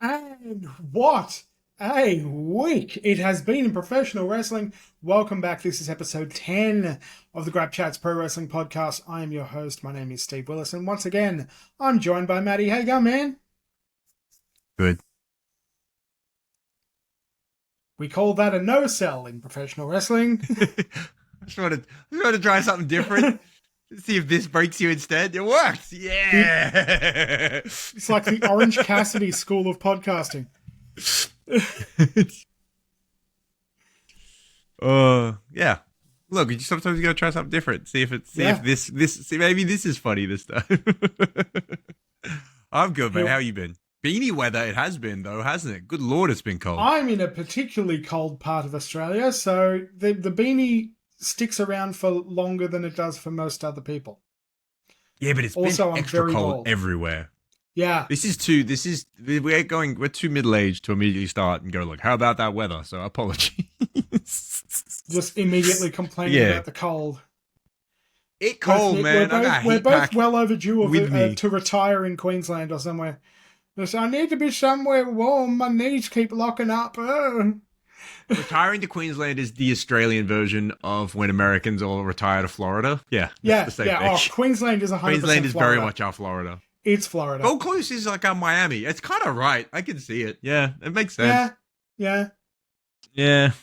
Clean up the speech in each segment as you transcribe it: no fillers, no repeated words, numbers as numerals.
And what a week it has been in professional wrestling. Welcome back. This is episode 10 of the Grapchats Pro Wrestling Podcast. I am your host. My name is Steve Willis. And once again, I'm joined by Matty. How you going, man? Good. We call that a no-sell in professional wrestling. I just wanted to try something different. See if this breaks you instead. It works. Yeah. It's like the Orange Cassidy School of Podcasting. Yeah. Look, sometimes you gotta try something different. See if maybe this is funny this time. I'm good, man. How you been? Beanie weather it has been though, hasn't it? Good Lord, it's been cold. I'm in a particularly cold part of Australia, so the beanie sticks around for longer than it does for most other people. Yeah, but it's also been extra cold everywhere. Yeah. We're too middle-aged to immediately start and go, look, how about that weather? So apologies. Just immediately complaining about the cold. It's cold, man. We're both well overdue to retire in Queensland or somewhere. So I need to be somewhere warm. My knees keep locking up. Retiring to Queensland is the Australian version of when Americans all retire to Florida. Yeah. Yeah. Oh, Queensland is 100% Queensland is Florida. very much our Florida. It's Florida. Gold Coast is like our Miami. It's kind of right. I can see it. Yeah, it makes sense. Yeah. It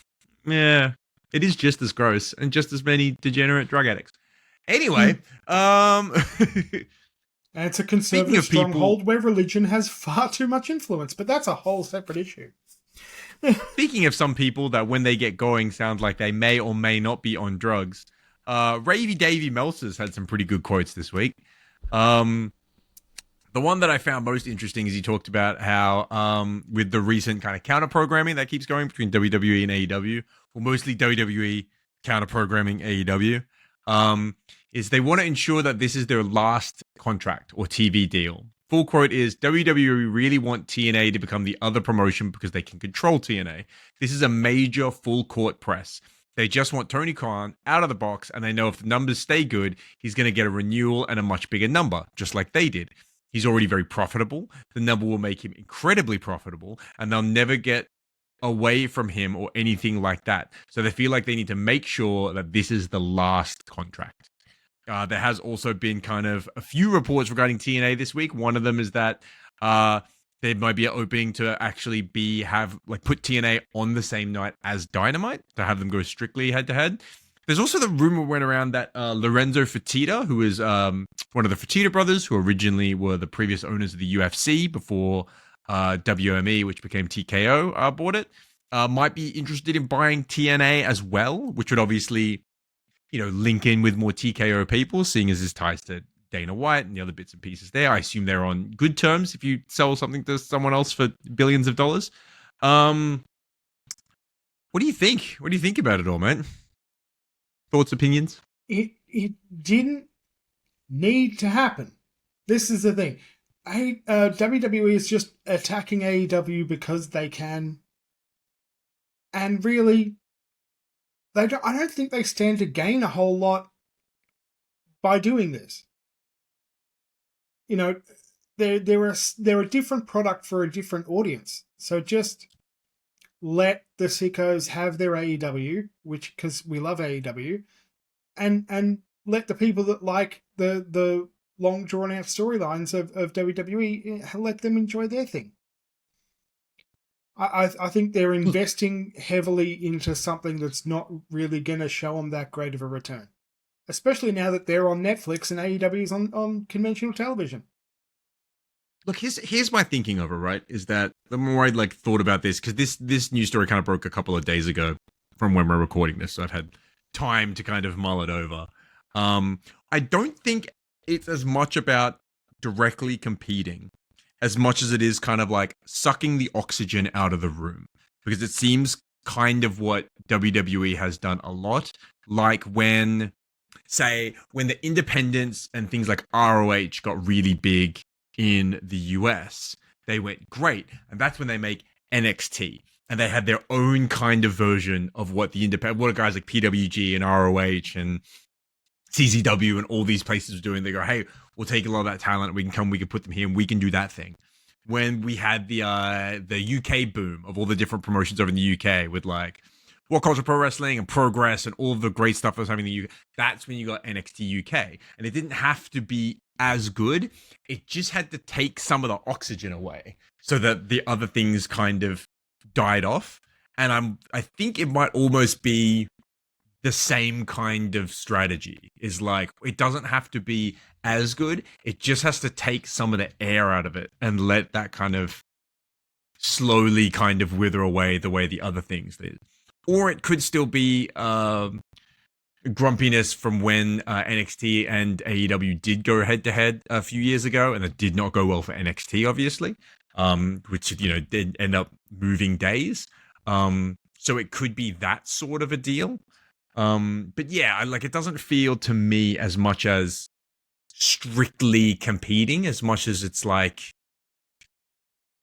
is just as gross and just as many degenerate drug addicts. Anyway, And it's a conservative stronghold where religion has far too much influence, but that's a whole separate issue. Speaking of some people that when they get going sound like they may or may not be on drugs, Ravy Davy Meltzer's had some pretty good quotes this week. The one that I found most interesting is he talked about how with the recent kind of counter-programming that keeps going between WWE and AEW, or mostly WWE counter-programming AEW, is they want to ensure that this is their last contract or TV deal. Full quote is, WWE really want TNA to become the other promotion because they can control TNA. This is a major full court press. They just want Tony Khan out of the box, and they know if the numbers stay good, he's going to get a renewal and a much bigger number, just like they did. He's already very profitable. The number will make him incredibly profitable, and they'll never get away from him or anything like that. So they feel like they need to make sure that this is the last contract. There has also been kind of a few reports regarding TNA this week. One of them is that there might be an opening to actually put TNA on the same night as Dynamite, to have them go strictly head to head. There's also the rumor went around that Lorenzo Fertitta, who is one of the Fertitta brothers, who originally were the previous owners of the UFC before WME, which became TKO, bought it, might be interested in buying TNA as well, which would obviously, link in with more TKO people, seeing as his ties to Dana White and the other bits and pieces there. I assume they're on good terms if you sell something to someone else for billions of dollars. What do you think? What do you think about it all, man? Thoughts, opinions? It didn't need to happen. This is the thing. WWE is just attacking AEW because they can. And really, I don't think they stand to gain a whole lot by doing this. They're a different product for a different audience. So just let the sickos have their AEW, because we love AEW, and let the people that like the long drawn out storylines of WWE, let them enjoy their thing. I think they're investing heavily into something that's not really going to show them that great of a return, especially now that they're on Netflix and AEW is on conventional television. Look, here's my thinking of it, right? Is that the more I thought about this, because this news story kind of broke a couple of days ago from when we're recording this, so I've had time to kind of mull it over. I don't think it's as much about directly competing as much as it is kind of like sucking the oxygen out of the room, because it seems kind of what WWE has done a lot, like when the independents and things like ROH got really big in the US, they went great. And that's when they make NXT. And they had their own kind of version of what guys like PWG and ROH and CZW and all these places are doing. They go, hey, we'll take a lot of that talent. We can put them here and we can do that thing. when we had the UK boom of all the different promotions over in the UK with like What Culture Pro Wrestling and Progress and all of the great stuff that was happening in the UK. That's when you got NXT UK. And it didn't have to be as good. It just had to take some of the oxygen away so that the other things kind of died off. And I think it might almost be the same kind of strategy. Is like, it doesn't have to be as good. It just has to take some of the air out of it and let that kind of slowly kind of wither away the way the other things did. Or it could still be grumpiness from when NXT and AEW did go head to head a few years ago, and it did not go well for NXT, obviously, which did end up moving days. So it could be that sort of a deal. But yeah, like, it doesn't feel to me as much as strictly competing as much as it's like,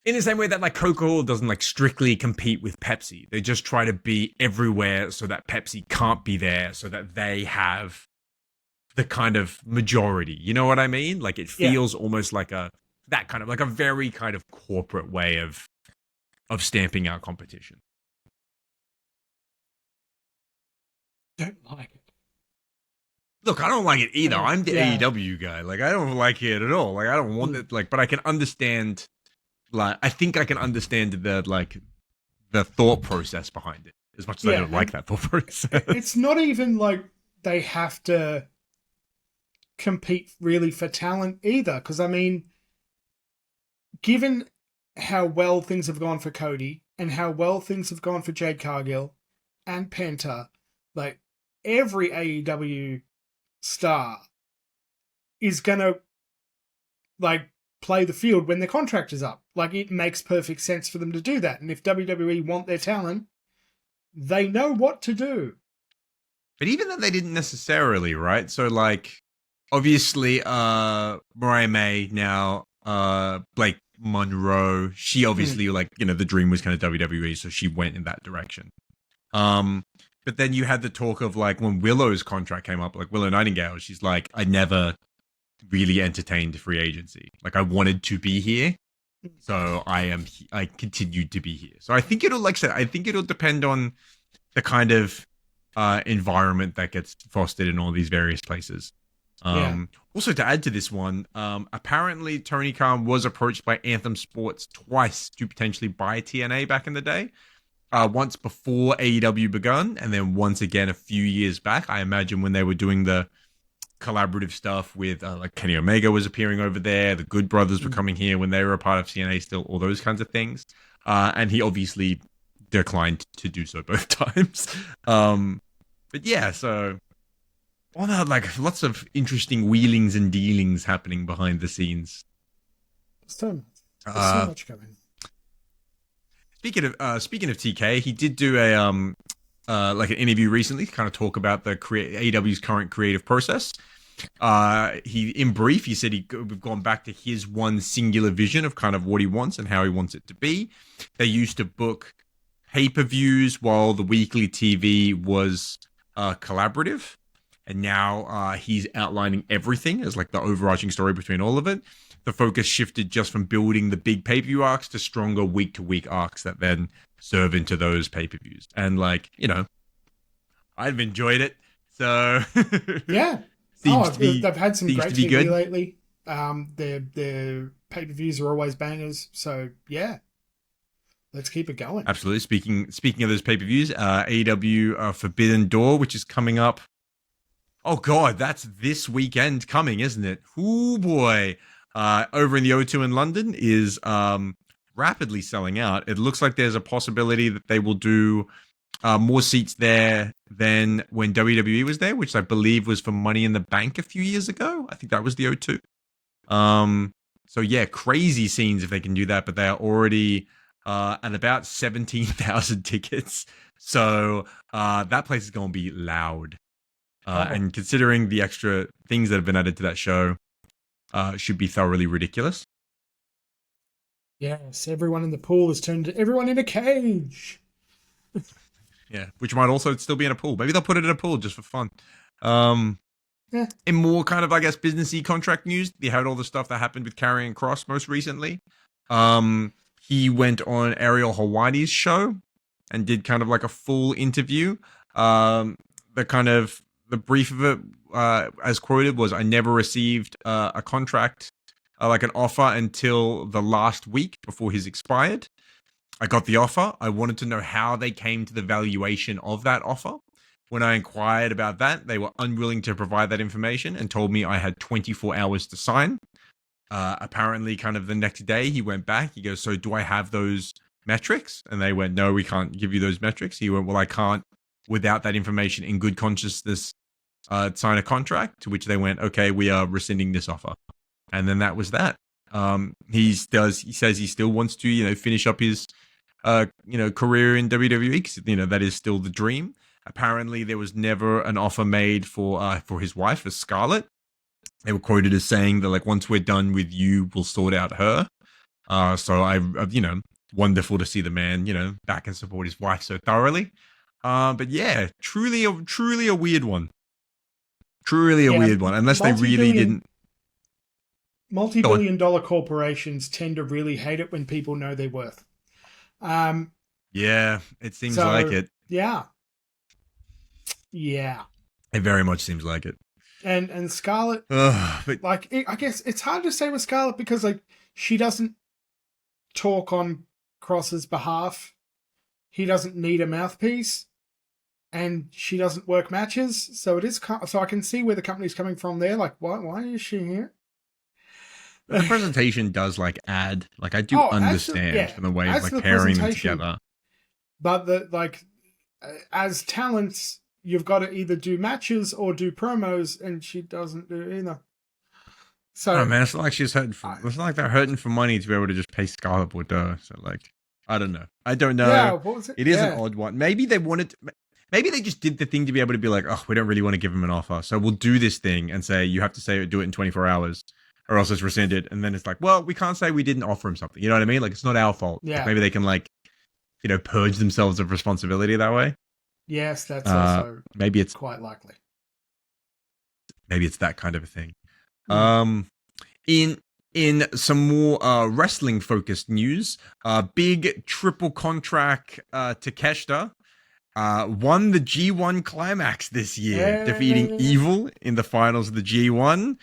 in the same way that like Coca-Cola doesn't like strictly compete with Pepsi. They just try to be everywhere so that Pepsi can't be there, so that they have the kind of majority. You know what I mean? Like, it feels almost like that kind of like a very kind of corporate way of stamping out competition. Don't like it. Look, I don't like it either. I'm the AEW guy. Like, I don't like it at all. Like, I don't want it. Like, but I can understand. Like, I think I can understand the thought process behind it, as much as I don't like that thought process. It's not even like they have to compete really for talent either. Because, I mean, given how well things have gone for Cody and how well things have gone for Jade Cargill and Penta, like, every AEW star is going to, like, play the field when their contract is up. Like, it makes perfect sense for them to do that. And if WWE want their talent, they know what to do. But even though they didn't necessarily, right? So, like, obviously, Mariah May now, Blake Monroe, she obviously, like, you know, the dream was kind of WWE, so she went in that direction. But then you had the talk of, like, when Willow's contract came up, like Willow Nightingale, she's like, I never really entertained free agency. Like, I wanted to be here, so I continued to be here. So I think it'll, like I said, I think it'll depend on the kind of environment that gets fostered in all these various places. Also, to add to this one, apparently Tony Khan was approached by Anthem Sports twice to potentially buy TNA back in the day. Once before AEW begun, and then once again a few years back. I imagine when they were doing the collaborative stuff with like Kenny Omega was appearing over there, the Good Brothers were coming here when they were a part of TNA still, all those kinds of things. And he obviously declined to do so both times. But yeah, so all that, like, lots of interesting wheelings and dealings happening behind the scenes. There's so much coming. Speaking of TK, he did do a like an interview recently to kind of talk about the AEW's current creative process. In brief, he said we've gone back to his one singular vision of kind of what he wants and how he wants it to be. They used to book pay-per-views while the weekly TV was collaborative, and now he's outlining everything as like the overarching story between all of it. The focus shifted just from building the big pay-per-view arcs to stronger week-to-week arcs that then serve into those pay-per-views. And, like, you know, I've enjoyed it. So yeah, they've had some great TV lately. Their pay-per-views are always bangers. So yeah, let's keep it going. Absolutely. Speaking of those pay-per-views, AEW Forbidden Door, which is coming up. Oh God, that's this weekend coming, isn't it? Oh boy. Over in the O2 in London is rapidly selling out. It looks like there's a possibility that they will do more seats there than when WWE was there, which I believe was for Money in the Bank a few years ago. I think that was the O2. So yeah, crazy scenes if they can do that, but they are already at about 17,000 tickets. So that place is going to be loud. And considering the extra things that have been added to that show, should be thoroughly ridiculous. Yes, everyone in the pool has turned everyone in a cage. Yeah, which might also still be in a pool. Maybe they'll put it in a pool just for fun. In more kind of, I guess, businessy contract news, you had all the stuff that happened with Karrion Kross most recently. He went on Ariel Hawaii's show and did kind of like a full interview. The brief of it, as quoted, was, "I never received a contract, like an offer, until the last week before his expired. I got the offer. I wanted to know how they came to the valuation of that offer. When I inquired about that, they were unwilling to provide that information and told me I had 24 hours to sign. Apparently, kind of the next day, he went back. He goes, so do I have those metrics?" And they went, "No, we can't give you those metrics." He went, "Well, I can't, without that information, in good consciousness, sign a contract." To which they went, "Okay, we are rescinding this offer." And then that was that. He says he still wants to, finish up his, career in WWE, because, that is still the dream. Apparently, there was never an offer made for his wife, for Scarlett. They were quoted as saying that, like, once we're done with you, we'll sort out her. So wonderful to see the man, back and support his wife so thoroughly. But yeah, truly a weird one. Truly a weird one. Unless they really didn't. Multi-billion-dollar corporations tend to really hate it when people know their worth. Yeah, it seems like it. Yeah. It very much seems like it. And Scarlett, but I guess it's hard to say with Scarlett because, like, she doesn't talk on Cross's behalf. He doesn't need a mouthpiece, and she doesn't work matches. So I can see where the company's coming from there. Like, why is she here? The presentation does, like, add, like, I do understand from the way of, like, pairing them together. But as talents, you've got to either do matches or do promos, and she doesn't do either. So, man, it's not like she's hurting. It's not like they're hurting for money to be able to just pay Scarlett Bordeaux. So, like, I don't know. Yeah, what was it? It is an odd one. Maybe they wanted. Maybe they just did the thing to be able to be like, oh, we don't really want to give him an offer, so we'll do this thing and say you have to do it in 24 hours, or else it's rescinded. And then it's like, well, we can't say we didn't offer him something. You know what I mean? Like, it's not our fault. Yeah. Like, maybe they can, like, purge themselves of responsibility that way. Yes, that's also maybe it's quite likely. Maybe it's that kind of a thing. In some more wrestling focused news, big triple contract Takeshita won the G1 Climax this year, defeating Evil in the finals of the G1.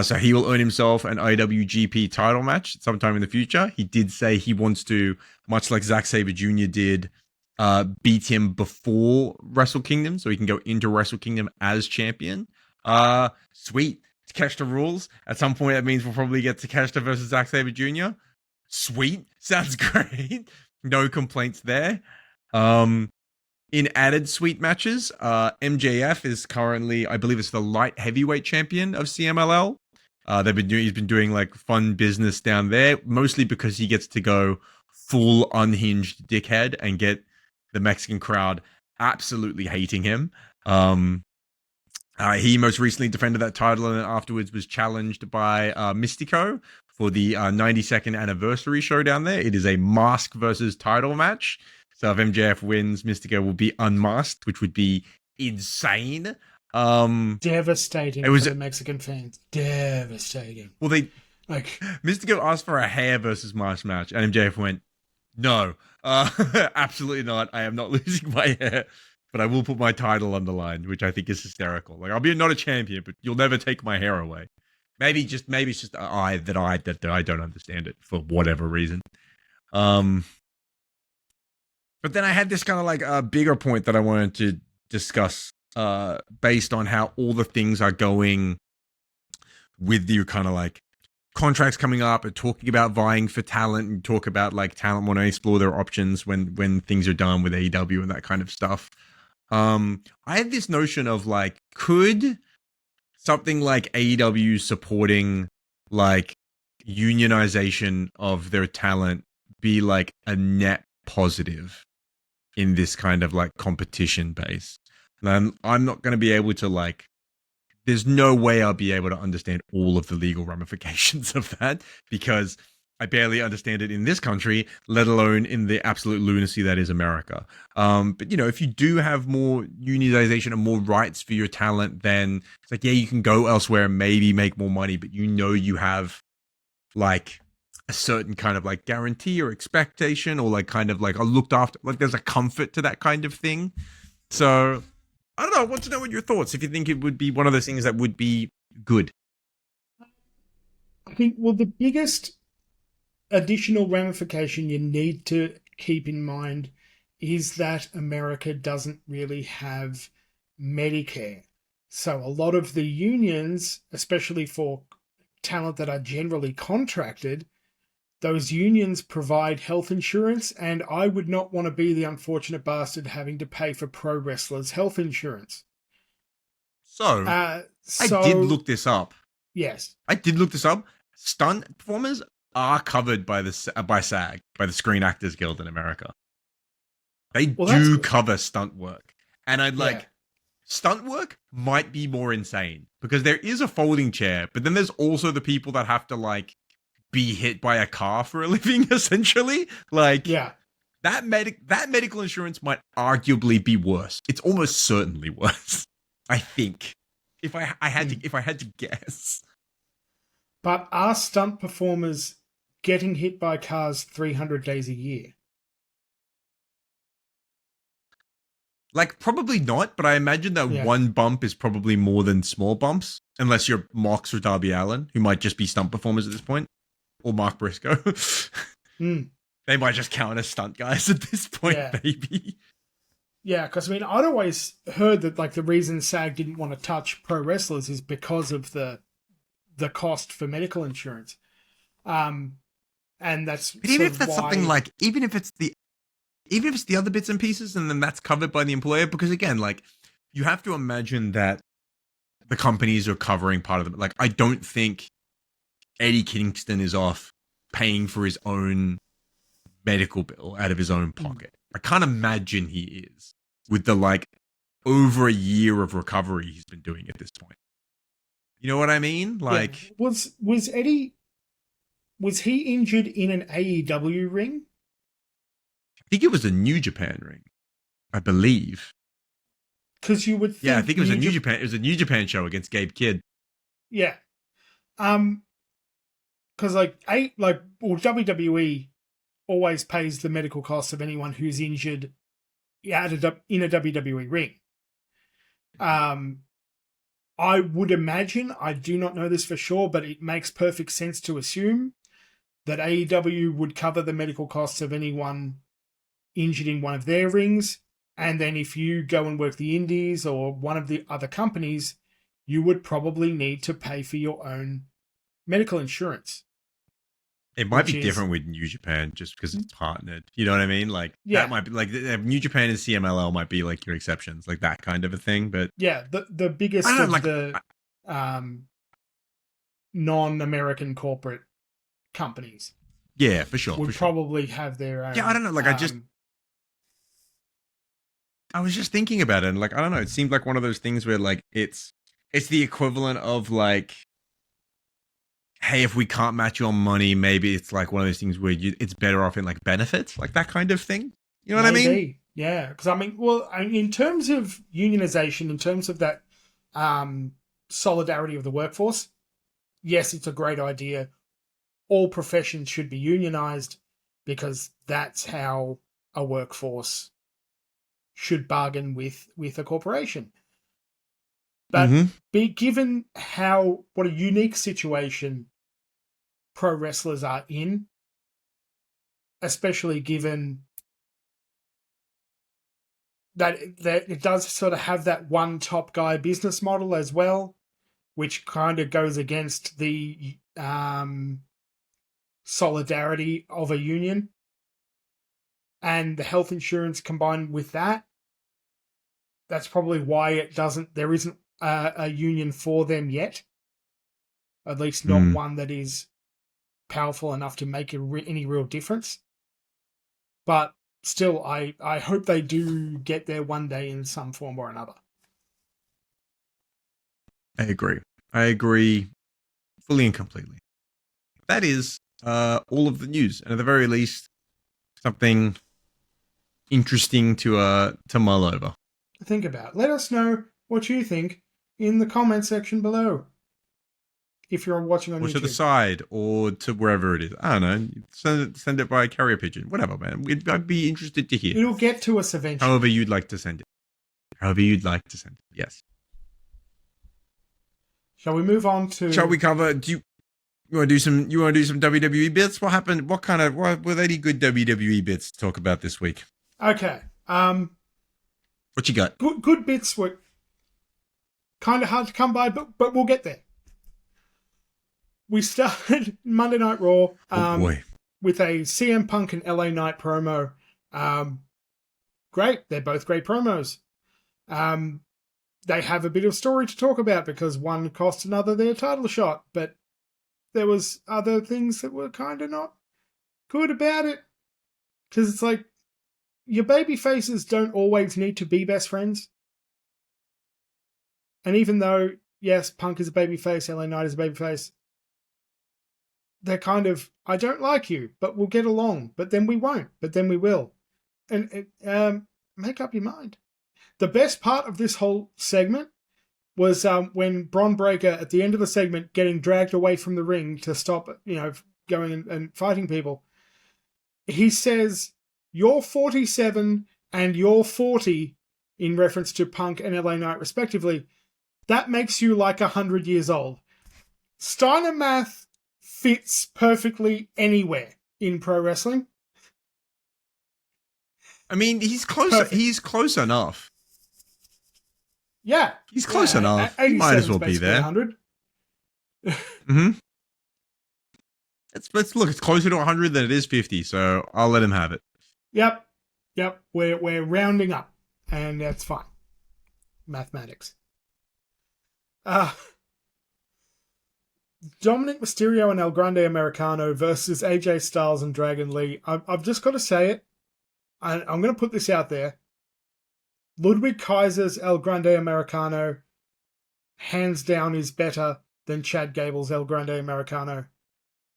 So he will earn himself an IWGP title match sometime in the future. He did say he wants to, much like Zack Sabre Jr. did, beat him before Wrestle Kingdom, so he can go into Wrestle Kingdom as champion. Sweet. Takeshita rules. At some point, that means we'll probably get Takeshita versus Zack Sabre Jr. Sweet. Sounds great. No complaints there. In added sweet matches, MJF is currently, I believe it's the light heavyweight champion of CMLL. He's been doing, like, fun business down there, mostly because he gets to go full unhinged dickhead and get the Mexican crowd absolutely hating him. He most recently defended that title and then afterwards was challenged by Mystico for the 92nd anniversary show down there. It is a mask versus title match. So if MJF wins, Mystico will be unmasked, which would be insane. Devastating for the Mexican fans. Devastating. Well, Mystico asked for a hair versus mask match, and MJF went, no, absolutely not. I am not losing my hair, but I will put my title on the line, which I think is hysterical. Like, I'll be not a champion, but you'll never take my hair away. Maybe it's just I don't understand it for whatever reason. But then I had this kind of like a bigger point that I wanted to discuss, based on how all the things are going with you, kind of like contracts coming up and talking about vying for talent and talk about, like, talent want to explore their options when things are done with AEW and that kind of stuff. I had this notion of, like, could something like AEW supporting, like, unionization of their talent be, like, a net positive in this kind of, like, competition base? And I'm not going to be able to, like, there's no way I'll be able to understand all of the legal ramifications of that, because I barely understand it in this country, let alone in the absolute lunacy that is America. But, if you do have more unionization and more rights for your talent, then it's like, yeah, you can go elsewhere and maybe make more money, but you have, like, a certain kind of like guarantee or expectation, or like kind of like a looked after, like there's a comfort to that kind of thing. So I don't know. I want to know what your thoughts. If you think it would be one of those things that would be good. I think, well, the biggest additional ramification you need to keep in mind is that America doesn't really have Medicare. So a lot of the unions, especially for talent that are generally contracted, those unions provide health insurance, and I would not want to be the unfortunate bastard having to pay for pro wrestlers' health insurance. So I did So look this up. yes, I did look this up. Stunt performers are covered by by SAG, by the Screen Actors Guild in America. They well, that's do good. cover stunt work. And I'd Yeah. like, stunt work might be more insane because there is a folding chair, but then there's also the people that have to like be hit by a car for a living, essentially. Like Yeah. that medical insurance might arguably be worse. It's almost certainly worse. I think. If I had to guess. But are stunt performers getting hit by cars 300 days a year? Like, probably not, but I imagine that Yeah. one bump is probably more than small bumps, unless you're Mox or Darby Allin, who might just be stunt performers at this point, or Mark Briscoe. Mm. They might just count as stunt guys at this point, Yeah. maybe. Yeah, because I mean, I'd always heard that like the reason SAG didn't want to touch pro wrestlers is because of the cost for medical insurance. And that's But even sort if of that's why, something like, even if it's the other bits and pieces, and then that's covered by the employer, because again, like, you have to imagine that the companies are covering part of them. Like, I don't think Eddie Kingston is off paying for his own medical bill out of his own pocket. I can't imagine he is, with the like over a year of recovery he's been doing at this point. You know what I mean? Like, yeah. Was Eddie, was he injured in an AEW ring? I think it was a New Japan ring, I believe. Because you would think, Yeah, I think it was a New Japan. It was a New Japan show against Gabe Kidd. Yeah. Because WWE always pays the medical costs of anyone who's injured in a WWE ring. I would imagine, I do not know this for sure, but it makes perfect sense to assume that AEW would cover the medical costs of anyone injured in one of their rings. And then if you go and work the indies or one of the other companies, you would probably need to pay for your own medical insurance. It might be different with New Japan just because it's partnered. You know what I mean? Like, yeah. That might be like New Japan and CMLL might be like your exceptions, like that kind of a thing. But yeah, the biggest of the non-American corporate companies. Yeah, for sure. Would probably have their own. Yeah, I don't know. Like, I was just thinking about it, and like, I don't know. It seemed like one of those things where like it's the equivalent of like, hey, if we can't match your money, maybe it's like one of those things where it's better off in like benefits, like that kind of thing. You know what I mean? Yeah, because I mean, well, in terms of unionization, in terms of that solidarity of the workforce, yes, it's a great idea. All professions should be unionized because that's how a workforce should bargain with a corporation. But given what a unique situation pro wrestlers are in, especially given that it does sort of have that one top guy business model as well, which kind of goes against the solidarity of a union, and the health insurance combined with that. That's probably why there isn't a union for them yet. At least not one that is powerful enough to make any real difference. But still, I hope they do get there one day in some form or another. I agree fully and completely. That is all of the news, and at the very least, something interesting to mull over. Think about. Let us know what you think in the comment section below. if you're watching on or YouTube. to the side, or to wherever it is. I don't know. Send it by carrier pigeon. Whatever, man. I'd be interested to hear. It'll get to us eventually. However you'd like to send it. However you'd like to send it. Yes. Shall we move on to? Shall we cover? You want to do some? You want to do some WWE bits? What happened? What were there any good WWE bits to talk about this week? Okay. What you got? Good bits were kind of hard to come by, but we'll get there. We started Monday Night Raw with a CM Punk and LA Knight promo. Great. They're both great promos. They have a bit of story to talk about because one cost another their title shot, but there was other things that were kind of not good about it. Because it's like, your baby faces don't always need to be best friends. And even though, yes, Punk is a babyface, LA Knight is a babyface, they're kind of, I don't like you, but we'll get along. But then we won't. But then we will. And make up your mind. The best part of this whole segment was when Bron Breakker, at the end of the segment, getting dragged away from the ring to stop, going and fighting people. He says, "You're 47 and you're 40," in reference to Punk and LA Knight, respectively. That makes you like 100 years old. Steiner math fits perfectly anywhere in pro wrestling. I mean, he's close. Perfect. He's close enough. Yeah. He's close enough. He might as well be there. 100. Mm-hmm. Let's look. It's closer to 100 than it is 50, so I'll let him have it. Yep. We're rounding up, and that's fine. Mathematics. Dominic Mysterio and El Grande Americano versus AJ Styles and Dragon Lee. I've just got to say it. I'm going to put this out there. Ludwig Kaiser's El Grande Americano, hands down, is better than Chad Gable's El Grande Americano.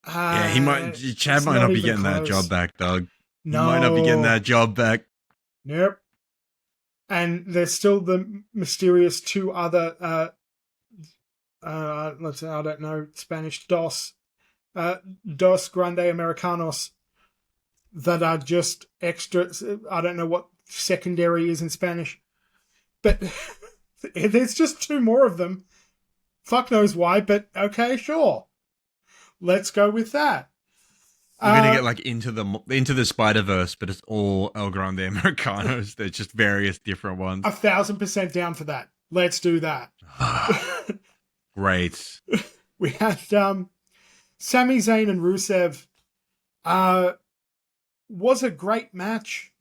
Yeah, Chad might not be getting that job back, Doug. No. He might not be getting that job back. Nope. And there's still the mysterious two other, I don't know, Spanish Dos Grande Americanos that are just extra. I don't know what secondary is in Spanish, but there's just two more of them. Fuck knows why, but okay, sure. Let's go with that. We're gonna get like into the Spider-Verse, but it's all El Grande Americanos. They're just various different ones. 1,000% down for that. Let's do that. Great. We had Sami Zayn and Rusev. Was a great match.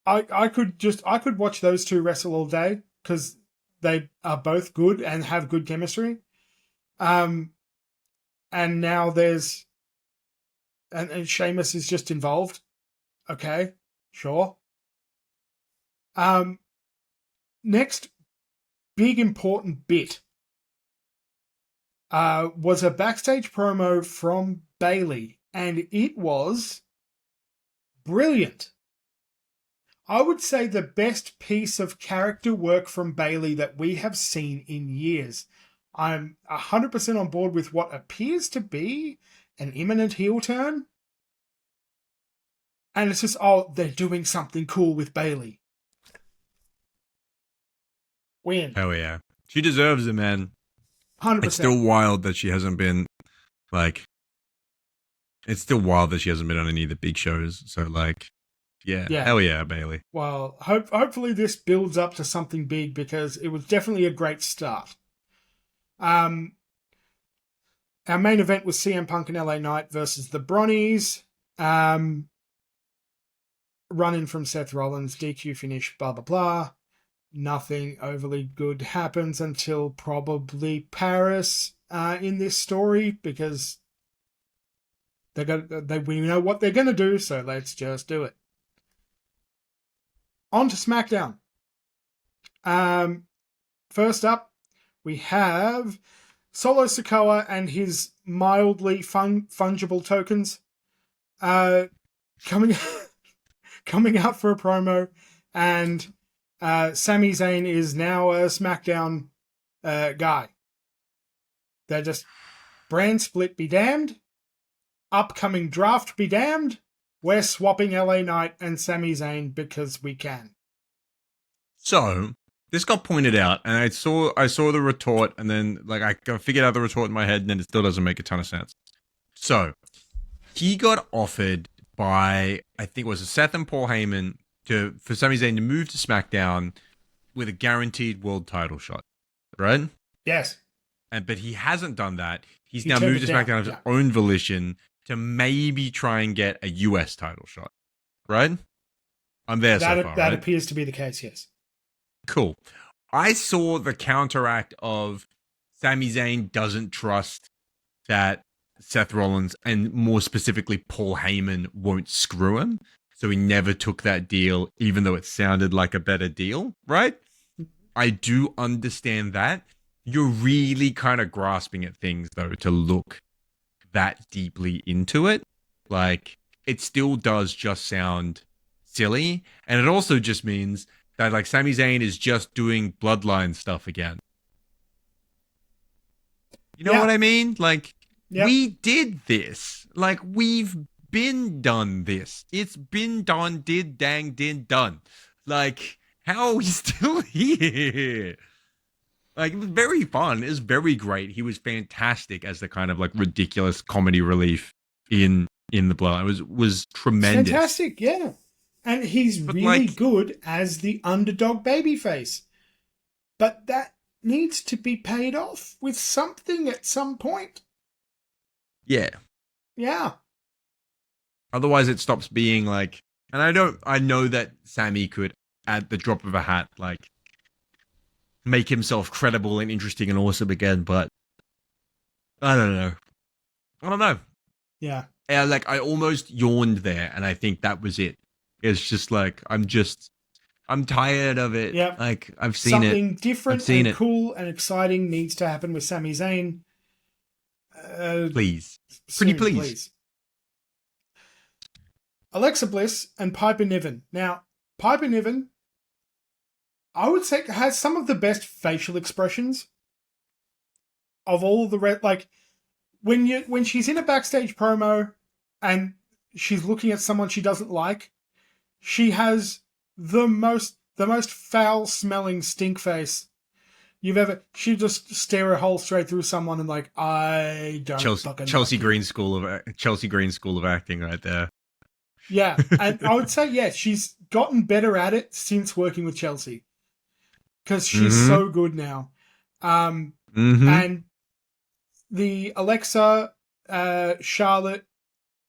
I could watch those two wrestle all day because they are both good and have good chemistry. And now there's and Sheamus is just involved. Okay, sure. Next big important bit was a backstage promo from Bayley, and it was brilliant. I would say the best piece of character work from Bayley that we have seen in years. I'm 100% on board with what appears to be an imminent heel turn. And it's just, they're doing something cool with Bayley. Win. Hell yeah. She deserves it, man. 100%. It's still wild that she hasn't been, it's still wild that she hasn't been on any of the big shows. So, yeah. Hell yeah, Bayley. Well, hopefully this builds up to something big because it was definitely a great start. Our main event was CM Punk and LA Knight versus the Bronnies. Run-in from Seth Rollins, DQ finish, blah, blah, blah. Nothing overly good happens until probably Paris in this story because we know what they're going to do, so let's just do it. On to SmackDown. First up, we have Solo Sikoa and his mildly fungible tokens coming out for a promo, and Sami Zayn is now a SmackDown guy. They're just Brand split be damned. Upcoming draft be damned. We're swapping LA Knight and Sami Zayn because we can. So this got pointed out, and I saw the retort, and then like I figured out the retort in my head, and then it still doesn't make a ton of sense. So he got offered by, I think it was Seth and Paul Heyman, for Sami Zayn to move to SmackDown with a guaranteed world title shot, right? Yes. But he hasn't done that. He's now moved to SmackDown of his own volition to maybe try and get a US title shot, right? I'm there so far, That right? appears to be the case, yes. Cool. I saw the counteract of Sami Zayn doesn't trust that Seth Rollins, and more specifically Paul Heyman, won't screw him. So he never took that deal, even though it sounded like a better deal, right? I do understand that. You're really kind of grasping at things, though, to look that deeply into it. Like, it still does just sound silly. And it also just means that, like, Sami Zayn is just doing bloodline stuff again. You know what I mean? Like, we did this. Like, we've been done this. It's been done, done. Like, how are we still here? Like, it was very fun. It was very great. He was fantastic as the kind of like ridiculous comedy relief in the blood. It was tremendous. Fantastic, yeah. And he's really good as the underdog babyface. But that needs to be paid off with something at some point. Yeah. Yeah. Otherwise it stops being like, and I know that Sami could, at the drop of a hat, like, make himself credible and interesting and awesome again, but I don't know. Yeah. Like, I almost yawned there, and I think that was it. It's just like, I'm tired of it. Yeah. Like, I've seen it. Something different and cool and exciting needs to happen with Sami Zayn. Please. Soon, Pretty please. Alexa Bliss and Piper Niven. Now, Piper Niven, I would say, has some of the best facial expressions of all the like when she's in a backstage promo and she's looking at someone she doesn't like, she has the most foul smelling stink face you've ever. She just stare a hole straight through someone and like, I don't Chelsea Green School of acting right there. Yeah, and I would say she's gotten better at it since working with Chelsea. Because she's so good now. And the Alexa, Charlotte,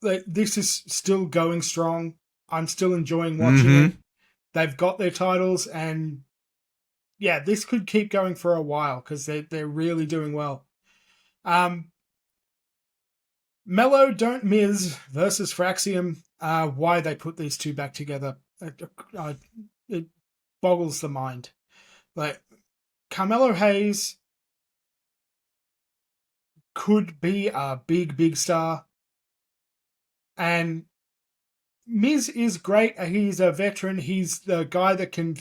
this is still going strong. I'm still enjoying watching it. They've got their titles, and this could keep going for a while because they're really doing well. Mello Don't Miz versus Fraxium. Why they put these two back together, it boggles the mind. Like, Carmelo Hayes could be a big star. And Miz is great. He's a veteran. He's the guy that can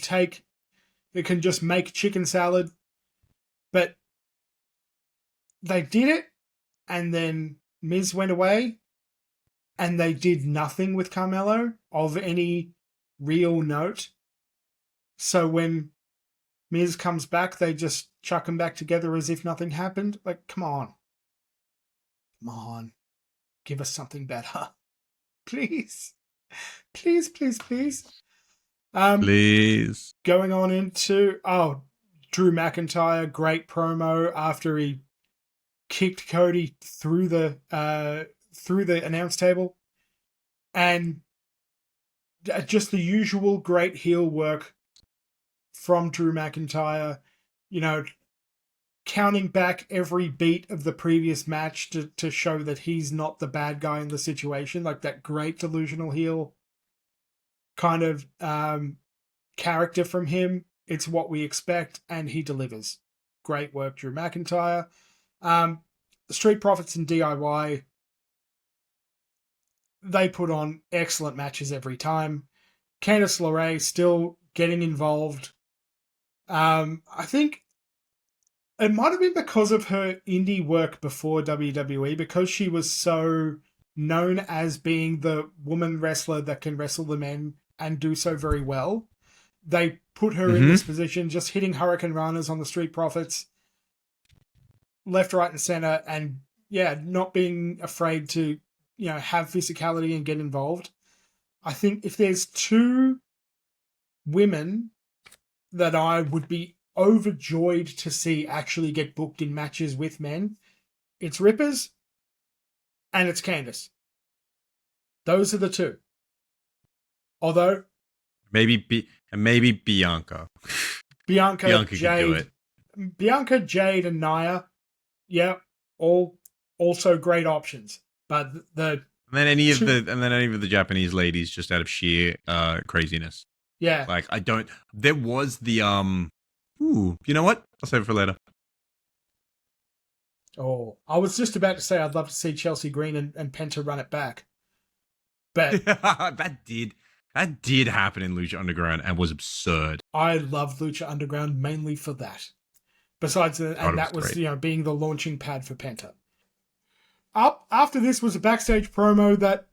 just make chicken salad. But they did it, and then Miz went away, and they did nothing with Carmelo of any real note. So when Miz comes back, they just chuck him back together as if nothing happened. Like, come on. Come on. Give us something better. Please. Please. Please. Going on into, Drew McIntyre, great promo after he kicked Cody through the announce table. And just the usual great heel work from Drew McIntyre, counting back every beat of the previous match to show that he's not the bad guy in the situation, like that great delusional heel kind of character from him. It's what we expect, and he delivers. Great work, Drew McIntyre. The Street Profits and DIY, they put on excellent matches every time. Candice LeRae still getting involved. I think It might have been because of her indie work before WWE, because she was so known as being the woman wrestler that can wrestle the men and do so very well. They put her in this position, just hitting Hurricane Ranas on the Street Profits, left, right, and center, and not being afraid to, have physicality and get involved. I think if there's two women that I would be overjoyed to see actually get booked in matches with men, it's Rippers and it's Candice. Those are the two. Although maybe Bianca. Bianca Jade, can do it. Bianca, Jade, and Nia, all also great options. But and then any of the Japanese ladies, just out of sheer craziness. Yeah. Like there was the you know what? I'll save it for later. Oh, I was just about to say I'd love to see Chelsea Green and Penta run it back. But that did happen in Lucha Underground and was absurd. I loved Lucha Underground mainly for that. Besides, that was being the launching pad for Penta. Up after this was a backstage promo that,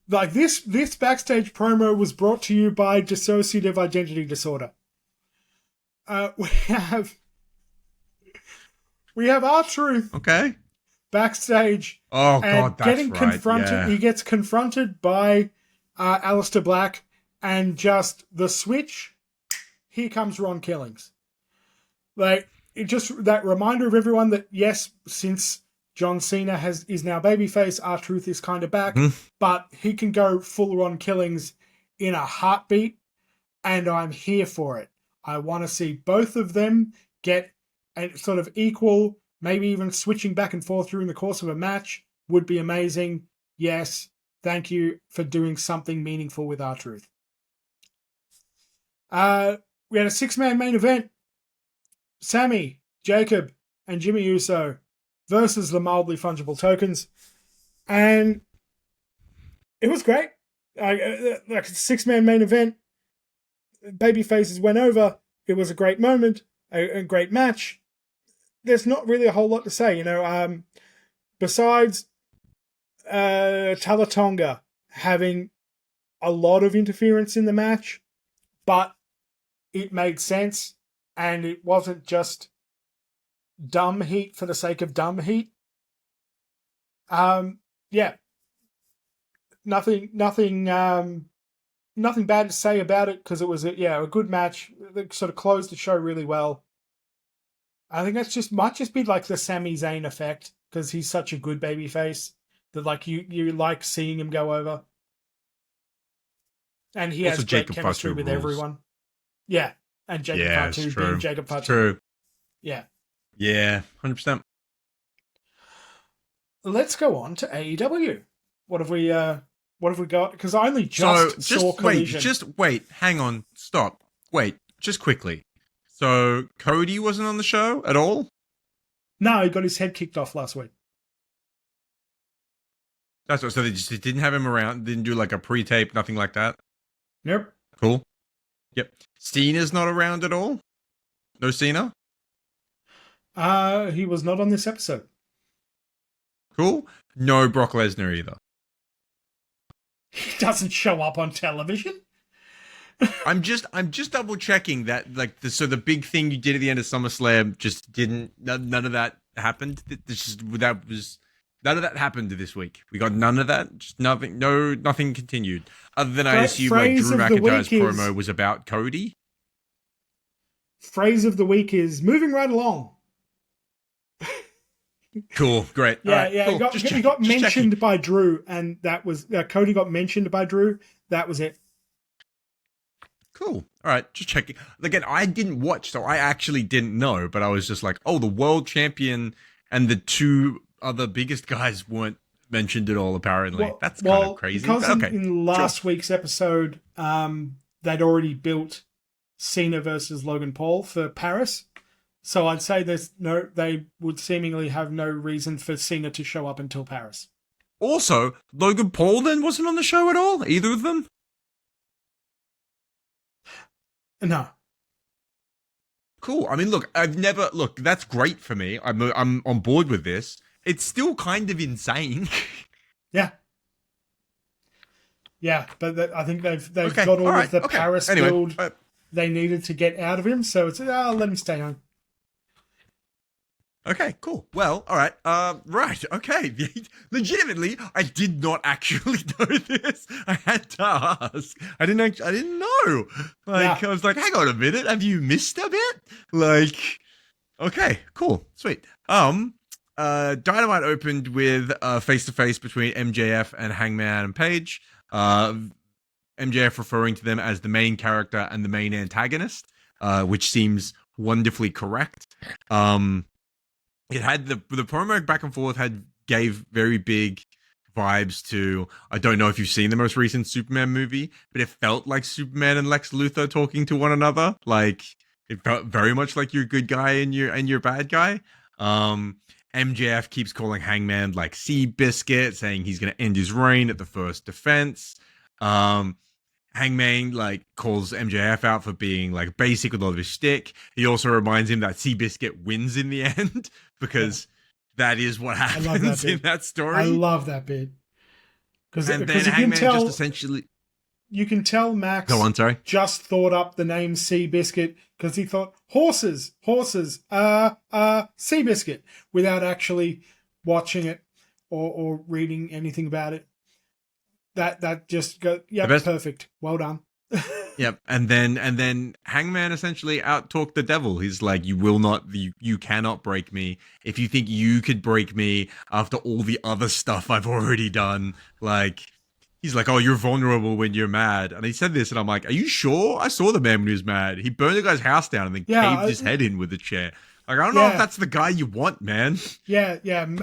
like, this backstage promo was brought to you by dissociative identity disorder. We have R-Truth. Okay. Backstage. Oh God, that's getting confronted. Yeah. He gets confronted by Aleister Black, and just the switch. Here comes Ron Killings. Like, it just that reminder of everyone that yes, since John Cena is now babyface, R-Truth is kind of back, but he can go full Ron Killings in a heartbeat, and I'm here for it. I want to see both of them get a sort of equal, maybe even switching back and forth during the course of a match would be amazing. Yes, thank you for doing something meaningful with R-Truth. We had a 6-man main event. Sammy, Jacob, and Jimmy Uso versus the mildly fungible tokens. And it was great. Like a 6-man main event. Babyfaces went over. It was a great moment. A great match. There's not really a whole lot to say, besides Talatonga having a lot of interference in the match, but it made sense, and it wasn't just dumb heat for the sake of dumb heat. Nothing bad to say about it, because it was a good match. It sort of closed the show really well. I think that's might just be like the Sami Zayn effect, because he's such a good babyface that like you like seeing him go over, and he also has great chemistry with everyone. Yeah, and Jacob Fatu being Jacob Fatu. True. Yeah. Yeah, 100%. Let's go on to AEW. What have we got? Because I only saw Collision. Hang on, stop. Wait, just quickly. So Cody wasn't on the show at all? No, he got his head kicked off last week. That's what. So they just didn't have him around. Didn't do like a pre-tape, nothing like that. Nope. Cool. Yep. Cena's not around at all. No Cena. He was not on this episode. Cool. No Brock Lesnar either. He doesn't show up on television. I'm just double checking that, like, so the big thing you did at the end of SummerSlam just didn't. None of that happened. None of that happened this week. We got none of that. Just nothing. Nothing continued. Other than I assume like Drew McIntyre's promo was about Cody. Phrase of the week is moving right along. Cool, great. Cool. He got mentioned by Drew, and that was Cody got mentioned by Drew. That was it. Cool. All right, just checking. Again, I didn't watch, so I actually didn't know, but I was just like, oh, the world champion and the two other biggest guys weren't mentioned at all, apparently. That's kind of crazy. Because in last week's episode, they'd already built Cena versus Logan Paul for Paris. So I'd say they would seemingly have no reason for Cena to show up until Paris. Also, Logan Paul then wasn't on the show at all? Either of them? No. Cool. I mean, look, that's great for me. I'm on board with this. It's still kind of insane. Yeah. Yeah, but I think they've Okay. got All all of right. the Okay. Paris Anyway, build they needed to get out of him, so it's I'll let him stay on. okay, cool. Well, all right. Right. Okay. Legitimately, I did not actually know this. I had to ask. I didn't know. Like, Yeah. I was like, hang on a minute. Have you missed a bit? Like, okay, cool, sweet. Dynamite opened with face to face between MJF and Hangman and Page. MJF referring to them as the main character and the main antagonist, which seems wonderfully correct. It had the promo back and forth gave very big vibes to, I don't know if you've seen the most recent Superman movie, but it felt like Superman and Lex Luthor talking to one another. Like, it felt very much like your good guy and your bad guy. MJF keeps calling Hangman like Seabiscuit, saying he's going to end his reign at the first defense. Hangman like calls MJF out for being like basic with all of his shtick. He also reminds him that Seabiscuit wins in the end because that is what happens in that story. I love that bit because then Hangman just essentially you can tell Max just thought up the name Seabiscuit because he thought horses, Seabiscuit without actually watching it or reading anything about it. That just go, yeah, perfect. Well done. Yep, and then Hangman essentially out-talked the devil. He's like, you cannot break me. If you think you could break me after all the other stuff I've already done, like, he's like, oh, you're vulnerable when you're mad. And he said this, and I'm like, are you sure? I saw the man when he was mad. He burned the guy's house down and then caved his head in with a chair. Like, I don't know if that's the guy you want, man. Yeah,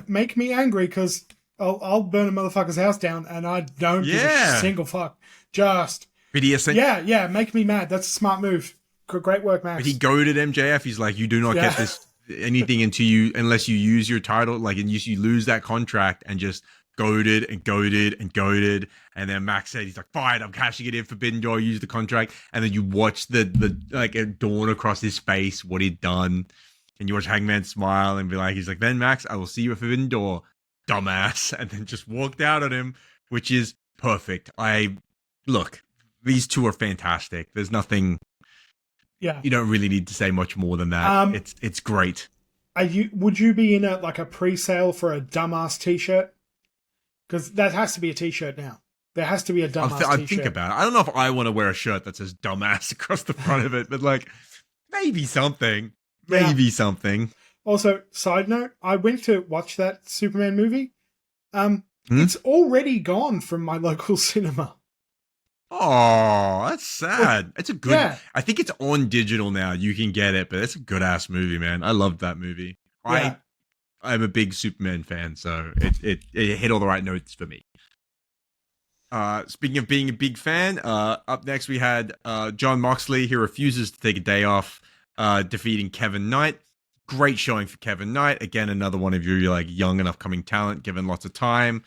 make me angry because I'll burn a motherfucker's house down and I don't give a single fuck. Just... Yeah, make me mad. That's a smart move. Great work, Max. But he goaded MJF. He's like, you do not get this anything unless you use your title, like, and you lose that contract, and just goaded. And then Max said, he's like, fine, I'm cashing it in. Forbidden Door, use the contract. And then you watch the like it dawn across his face what he'd done, and you watch Hangman smile and be like, he's like, then Max, I will see you at Forbidden Door, dumbass, and then just walked out on him, which is perfect. These two are fantastic. There's nothing. Yeah, you don't really need to say much more than that. It's great. Would you be in a pre-sale for a dumbass T-shirt? Because that has to be a T-shirt now. There has to be a dumbass T-shirt. I think about it. I don't know if I want to wear a shirt that says "dumbass" across the front of it, but like maybe something. Maybe something. Also, side note: I went to watch that Superman movie. It's already gone from my local cinema. Oh, that's sad. It's a good... Yeah. I think it's on digital now. You can get it, but it's a good-ass movie, man. I loved that movie. Yeah. I'm a big Superman fan, so it hit all the right notes for me. Speaking of being a big fan, up next we had Jon Moxley. He refuses to take a day off, defeating Kevin Knight. Great showing for Kevin Knight. Again, another one of your like young and upcoming talent, given lots of time.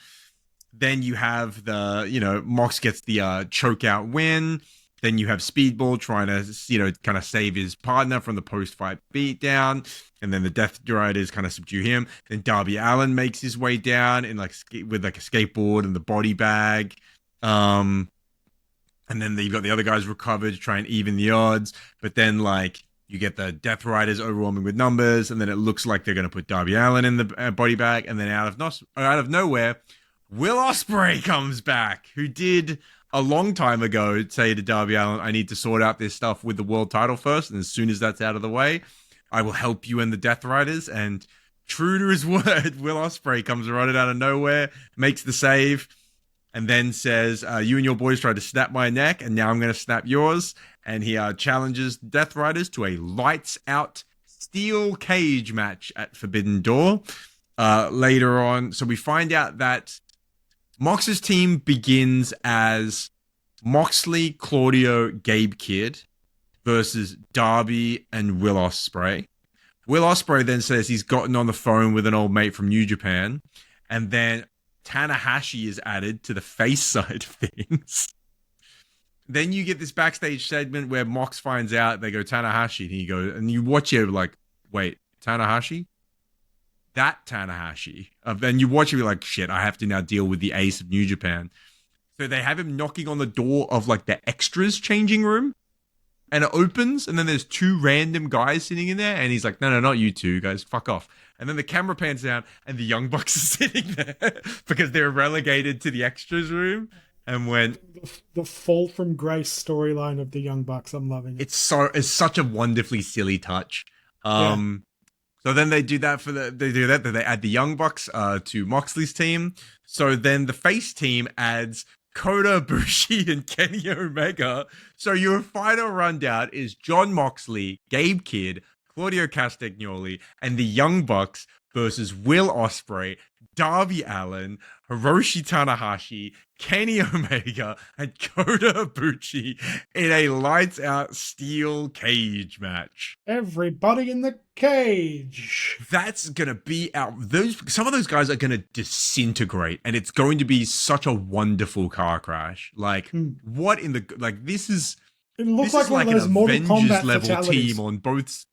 Then you have Mox gets the choke out win. Then you have Speedball trying to, kind of save his partner from the post-fight beatdown. And then the Death Riders kind of subdue him. Then Darby Allin makes his way down with a skateboard and the body bag. And then you've got the other guys recovered to try and even the odds. But then you get the Death Riders overwhelming with numbers. And then it looks like they're going to put Darby Allin in the body bag. And then out of nowhere, Will Ospreay comes back, who did a long time ago say to Darby Allin, I need to sort out this stuff with the world title first, and as soon as that's out of the way, I will help you and the Death Riders. And true to his word, Will Ospreay comes running out of nowhere, makes the save, and then says, you and your boys tried to snap my neck, and now I'm going to snap yours. And he challenges Death Riders to a lights-out steel cage match at Forbidden Door later on. So we find out that Mox's team begins as Moxley, Claudio, Gabe Kidd versus Darby and Will Ospreay. Will Ospreay then says he's gotten on the phone with an old mate from New Japan, and then Tanahashi is added to the face side of things. then you get this backstage segment where Mox finds out. They go Tanahashi, and you watch it like, wait, Tanahashi? That Tanahashi. Then you watch it, you're like, shit, I have to now deal with the ace of New Japan. So they have him knocking on the door of like the extras changing room, and it opens, and then there's two random guys sitting in there, and he's like, no, not you two guys, fuck off. And then the camera pans down, and the Young Bucks are sitting there because they're relegated to the extras room. And when the fall from grace storyline of the Young Bucks, I'm loving it. It's such a wonderfully silly touch. So then they do that they add the Young Bucks to Moxley's team. So then the face team adds Kota Ibushi and Kenny Omega. So your final rundown is Jon Moxley, Gabe Kidd, Claudio Castagnoli, and the Young Bucks versus Will Ospreay, Darby Allin, Hiroshi Tanahashi, Kenny Omega, and Kota Ibushi in a lights-out steel cage match. Everybody in the cage. That's gonna be some of those guys are gonna disintegrate, and it's going to be such a wonderful car crash. Like, what in the this is? It looks like one of those Mortal Kombat level fatalities. team on both.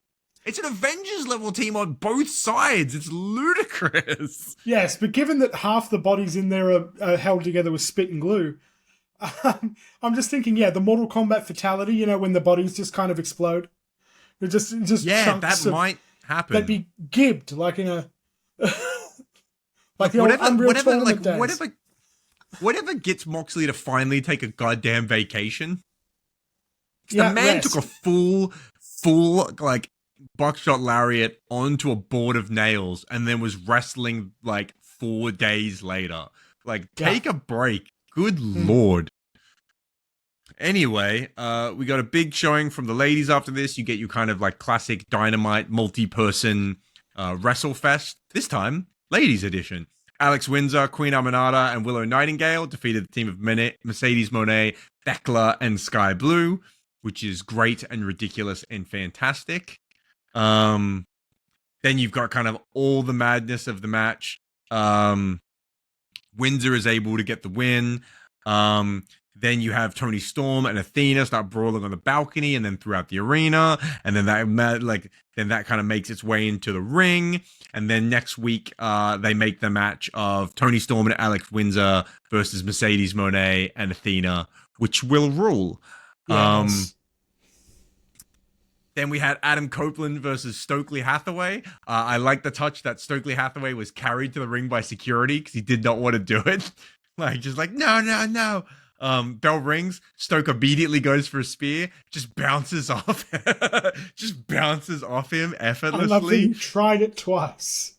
It's an Avengers level team on both sides. It's ludicrous. Yes, but given that half the bodies in there are held together with spit and glue, I'm just thinking, the Mortal Kombat fatality, when the bodies just kind of explode. They're just chunks that might happen. They'd be gibbed, like in a... like the old Unreal Tournament days. Whatever gets Moxley to finally take a goddamn vacation. The man took a full, like, buckshot lariat onto a board of nails and then was wrestling like 4 days later. Like, take a break. Good Lord. Anyway, we got a big showing from the ladies after this. You get your kind of like classic Dynamite multi-person WrestleFest. This time, ladies edition. Alex Windsor, Queen Aminata, and Willow Nightingale defeated the team of Mercedes Moné, Thekla, and Sky Blue, which is great and ridiculous and fantastic. Then you've got kind of all the madness of the match. Windsor is able to get the win. Then you have Toni Storm and Athena start brawling on the balcony and then throughout the arena. And then that kind of makes its way into the ring. And then next week, they make the match of Toni Storm and Alex Windsor versus Mercedes Moné and Athena, which will rule. Yes. Then we had Adam Copeland versus Stokely Hathaway. I like the touch that Stokely Hathaway was carried to the ring by security because he did not want to do it. No. Bell rings. Stoke immediately goes for a spear. Just bounces off. Him effortlessly. I love that he tried it twice.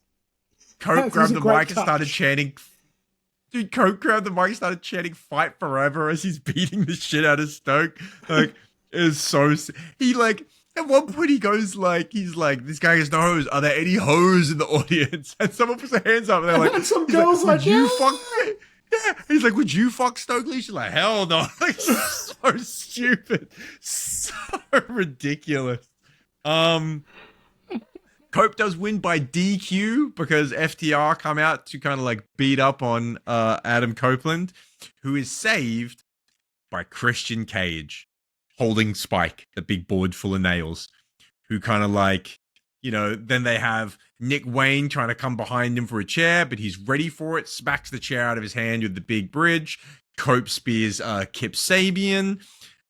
Cope grabbed the mic and started chanting. Dude, Cope grabbed the mic and started chanting "Fight Forever" as he's beating the shit out of Stoke. Like, it was so. He like. At one point, he's like, this guy has no hose. Are there any hoes in the audience? And someone puts their hands up and they're like, some girls like, you fuck me? Yeah. He's like, would you fuck Stokely? She's like, hell no. Like, so stupid. So ridiculous. Cope does win by DQ because FTR come out to kind of like beat up on Adam Copeland, who is saved by Christian Cage. Holding Spike, the big board full of nails, who kind of like, then they have Nick Wayne trying to come behind him for a chair, but he's ready for it, smacks the chair out of his hand with the big bridge. Cope spears Kip Sabian.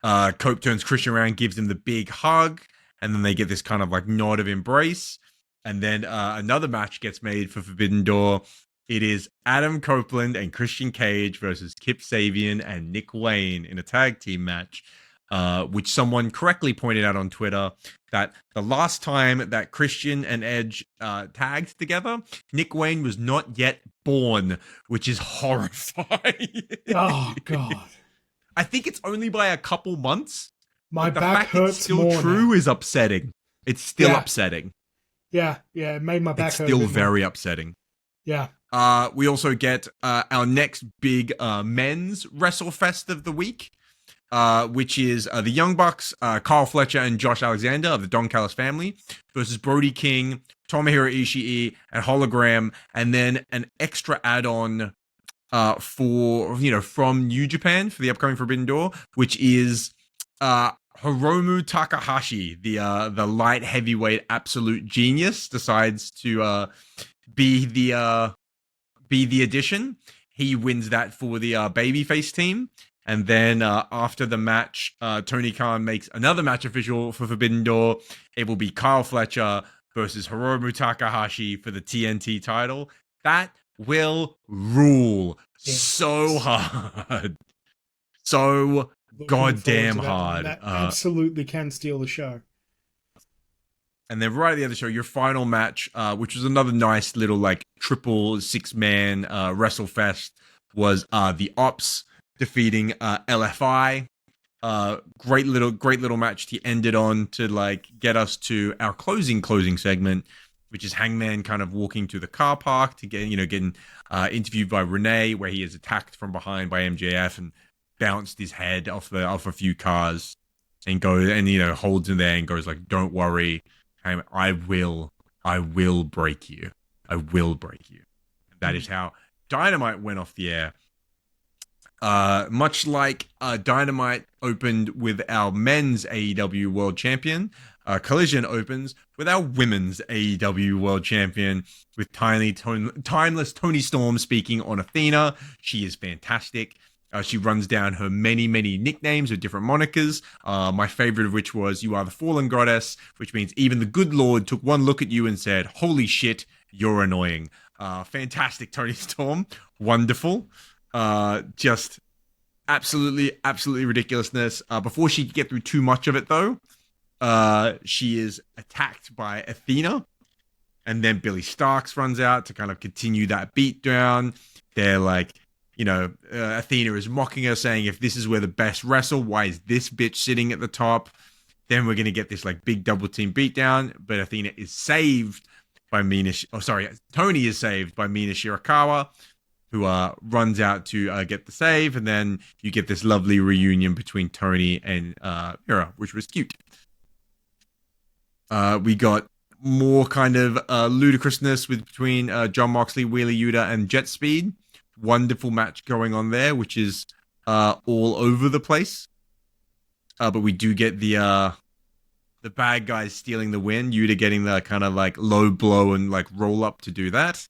Cope turns Christian around, gives him the big hug, and then they get this kind of like nod of embrace. And then another match gets made for Forbidden Door. It is Adam Copeland and Christian Cage versus Kip Sabian and Nick Wayne in a tag team match. Which someone correctly pointed out on Twitter that the last time that Christian and Edge tagged together, Nick Wayne was not yet born, which is horrifying. Oh, God. I think it's only by a couple months. My the back fact hurts it's still more true now. Is upsetting. It's still upsetting. Yeah, it made my back hurt. It's still very upsetting. Yeah. We also get our next big men's WrestleFest of the week. Which is the Young Bucks, Kyle Fletcher and Josh Alexander of the Don Callis family versus Brody King, Tomohiro Ishii, and Hologram, and then an extra add-on for from New Japan for the upcoming Forbidden Door, which is Hiromu Takahashi, the light heavyweight absolute genius, decides to be the addition. He wins that for the babyface team. And then after the match, Tony Khan makes another match official for Forbidden Door. It will be Kyle Fletcher versus Hiromu Takahashi for the TNT title. That will rule so hard. So goddamn hard. That absolutely can steal the show. And then right at the end of the show, your final match, which was another nice little like triple 6-man wrestle fest, was the Ops defeating LFI. Great little match to end it on to like get us to our closing segment, which is Hangman kind of walking to the car park to getting interviewed by Renee, where he is attacked from behind by MJF and bounced his head off a few cars and goes and holds him there and goes like, "Don't worry, I will break you. I will break you." And that is how Dynamite went off the air. Much like Dynamite opened with our men's AEW World Champion, Collision opens with our women's AEW World Champion with timeless Toni Storm speaking on Athena. She is fantastic. She runs down her many nicknames or different monikers. My favorite of which was "You are the fallen goddess," which means even the good Lord took one look at you and said, "Holy shit, you're annoying." Fantastic, Toni Storm. Wonderful. Just absolutely ridiculousness. Before she could get through too much of it, though, she is attacked by Athena, and then Billy Starks runs out to kind of continue that beatdown. They're like, Athena is mocking her, saying, "If this is where the best wrestle, why is this bitch sitting at the top?" Then we're going to get this like big double team beatdown, but Athena is saved by Tony is saved by Mina Shirakawa, who runs out to get the save, and then you get this lovely reunion between Tony and Mira, which was cute. We got more kind of ludicrousness between Jon Moxley, Wheeler Yuta, and Jet Speed. Wonderful match going on there, which is all over the place. But we do get the bad guys stealing the win. Yuta getting the kind of like low blow and like roll up to do that.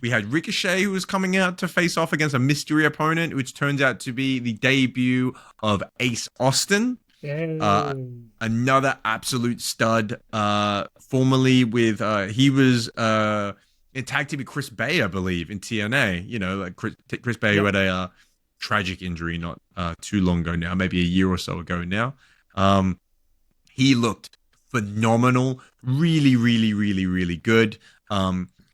We had Ricochet, who was coming out to face off against a mystery opponent, which turns out to be the debut of Ace Austin. Another absolute stud. Formerly with he was in tag team with Chris Bay, I believe, in TNA. Like Chris Bay, who had a tragic injury not too long ago now, maybe a year or so ago now. He looked phenomenal, really good.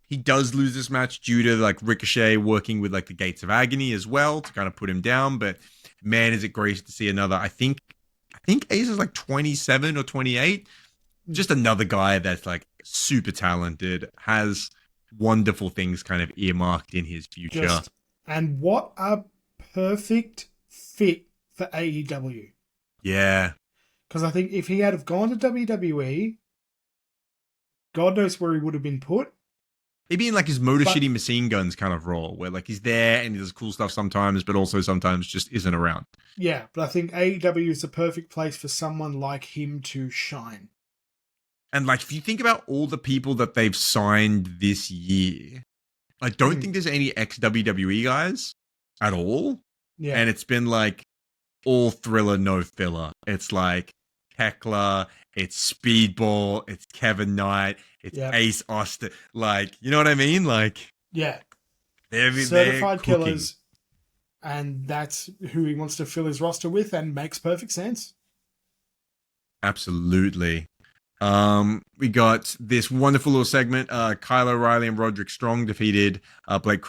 He does lose this match due to like Ricochet working with like the Gates of Agony as well to kind of put him down. But man, is it great to see another. I think Ace is like 27 or 28. Just another guy that's like super talented, has wonderful things kind of earmarked in his future. And what a perfect fit for AEW. Yeah. Because I think if he had have gone to WWE, God knows where he would have been put. Maybe in like his Motor City Machine Guns kind of role, where like he's there and he does cool stuff sometimes, but also sometimes just isn't around. Yeah, but I think AEW is the perfect place for someone like him to shine. And like, if you think about all the people that they've signed this year, I don't think there's any ex-WWE guys at all. Yeah. And it's been like all thriller, no filler. It's like Heckler, it's Speedball, it's Kevin Knight, it's Ace Austin. Like, you know what I mean? Like, yeah, they're certified cooking. killers, and that's who he wants to fill his roster with, and makes perfect sense. Absolutely. We got this wonderful little segment. Kyle O'Reilly and Roderick Strong defeated Blake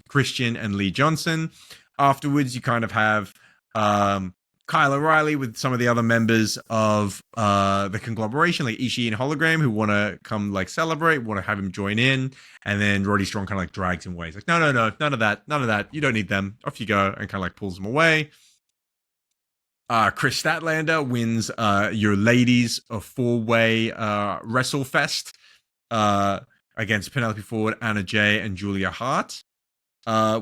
Christian and Lee Johnson. Afterwards, you kind of have Kyle O'Reilly with some of the other members of the conglomeration, like Ishii and Hologram, who want to come like celebrate, want to have him join in, and then Roddy Strong kind of like drags him away. He's like, no, none of that. You don't need them. Off you go, and kind of like pulls him away. Chris Statlander wins your ladies a 4-way Wrestle Fest against Penelope Ford, Anna Jay, and Julia Hart.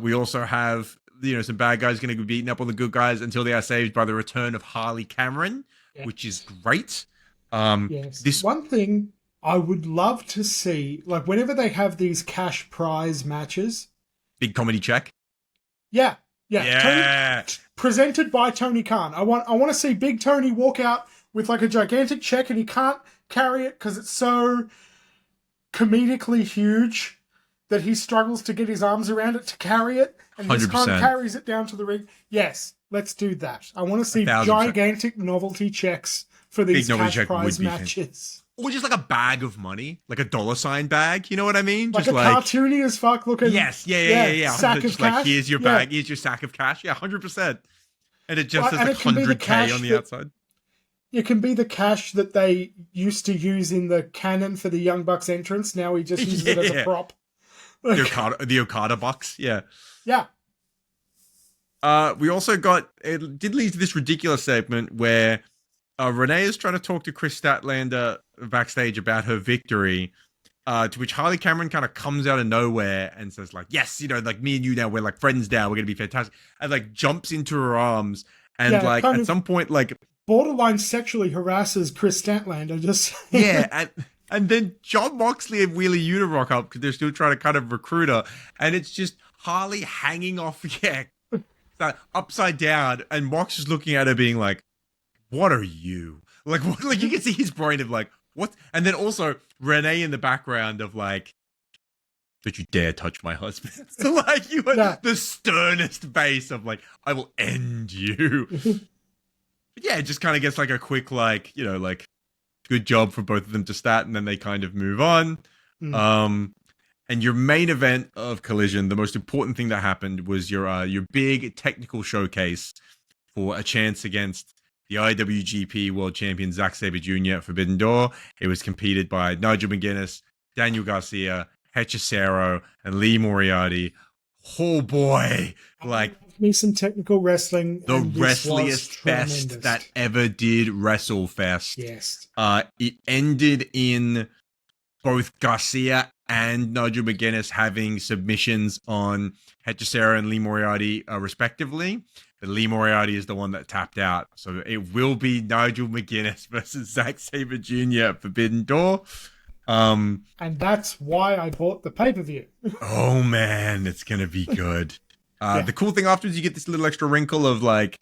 We also have some bad guys going to be beating up on the good guys until they are saved by the return of Harley Cameron, which is great. Yes. This one thing I would love to see, like whenever they have these cash prize matches. big comedy check. Yeah. Yeah. Presented by Tony Khan. I want to see Big Tony walk out with like a gigantic check, and he can't carry it because it's so comedically huge that he struggles to get his arms around it to carry it, and he just kind of 100%. carries it down to the ring. Yes, let's do that. I want to see 1,000%. gigantic novelty checks for these Big novelty cash check prize would be matches. Or just like a bag of money, like a $sign bag. You know what I mean? Like just a cartoony as fuck looking. Yes, yeah. Sack just of like cash. here's your bag, here's your sack of cash. Yeah, 100%. And it just Well, says and like it can be the 100K on cash the outside. It can be the cash that they used to use in the cannon for the Young Bucks entrance. Now he just uses it as a prop. The Okada box, yeah. Yeah. We also got, it did lead to this ridiculous segment where Renee is trying to talk to Chris Statlander backstage about her victory, to which Harley Cameron kind of comes out of nowhere and says like, yes, like me and you now, we're like friends now, we're going to be fantastic. And like jumps into her arms and like at some point like borderline sexually harasses Chris Statlander. Just and then John Moxley and Wheeler Yuta rock up because they're still trying to kind of recruit her, and it's just Harley hanging off, upside down, and Mox is looking at her being like, "What are you?" Like you can see his brain of like, "What?" And then also Renee in the background of like, "Don't you dare touch my husband!" So like you are the sternest face of like, "I will end you." But yeah, it just kind of gets like a quick like good job for both of them to stat, and then they kind of move on. And your main event of Collision, the most important thing that happened was your big technical showcase for a chance against the IWGP World Champion Zack Sabre Jr. at Forbidden Door. It was competed by Nigel McGuinness, Daniel Garcia, Hechicero, and Lee Moriarty. Oh boy, like me some technical wrestling. The wrestliest fest that ever did WrestleFest. Yes. It ended in both Garcia and Nigel McGuinness having submissions on Hechicero and Lee Moriarty, respectively. But Lee Moriarty is the one that tapped out. So it will be Nigel McGuinness versus Zack Sabre Jr. at Forbidden Door. And that's why I bought the pay-per-view. Oh, man, it's going to be good. The cool thing afterwards, you get this little extra wrinkle of like,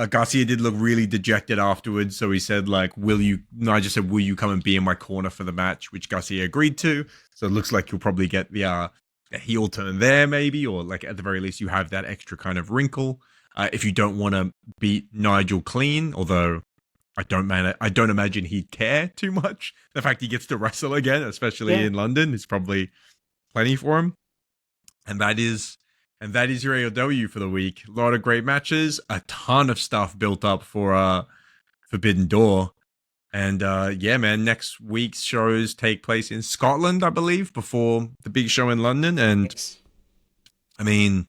Garcia did look really dejected afterwards. So he said like, Nigel said, will you come and be in my corner for the match? Which Garcia agreed to. So it looks like you'll probably get the heel turn there maybe, or like at the very least you have that extra kind of wrinkle. If you don't want to beat Nigel clean, although I don't imagine he'd care too much. The fact he gets to wrestle again, especially in London, is probably plenty for him. And that is your AOW for the week. A lot of great matches, a ton of stuff built up for Forbidden Door. And man, next week's shows take place in Scotland, I believe, before the big show in London. And I mean,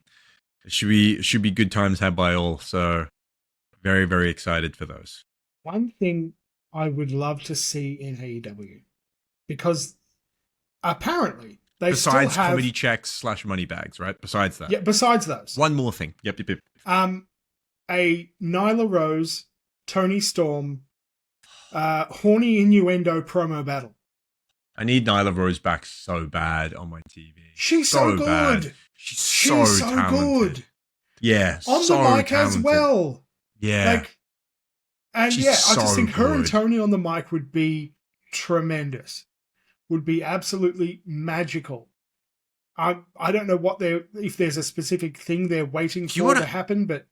it should be good times had by all. So very, very excited for those. One thing I would love to see in AEW, because apparently they besides still have comedy checks / money bags, right? Besides that, besides those, one more thing. Yep. A Nyla Rose, Tony Storm, horny innuendo promo battle. I need Nyla Rose back so bad on my TV. She's so good. Bad. She's so talented. Good. Yeah, on the mic talented as well. Yeah. I just think her and Tony on the mic would be tremendous. Would be absolutely magical. I don't know if there's a specific thing they're waiting for to happen, but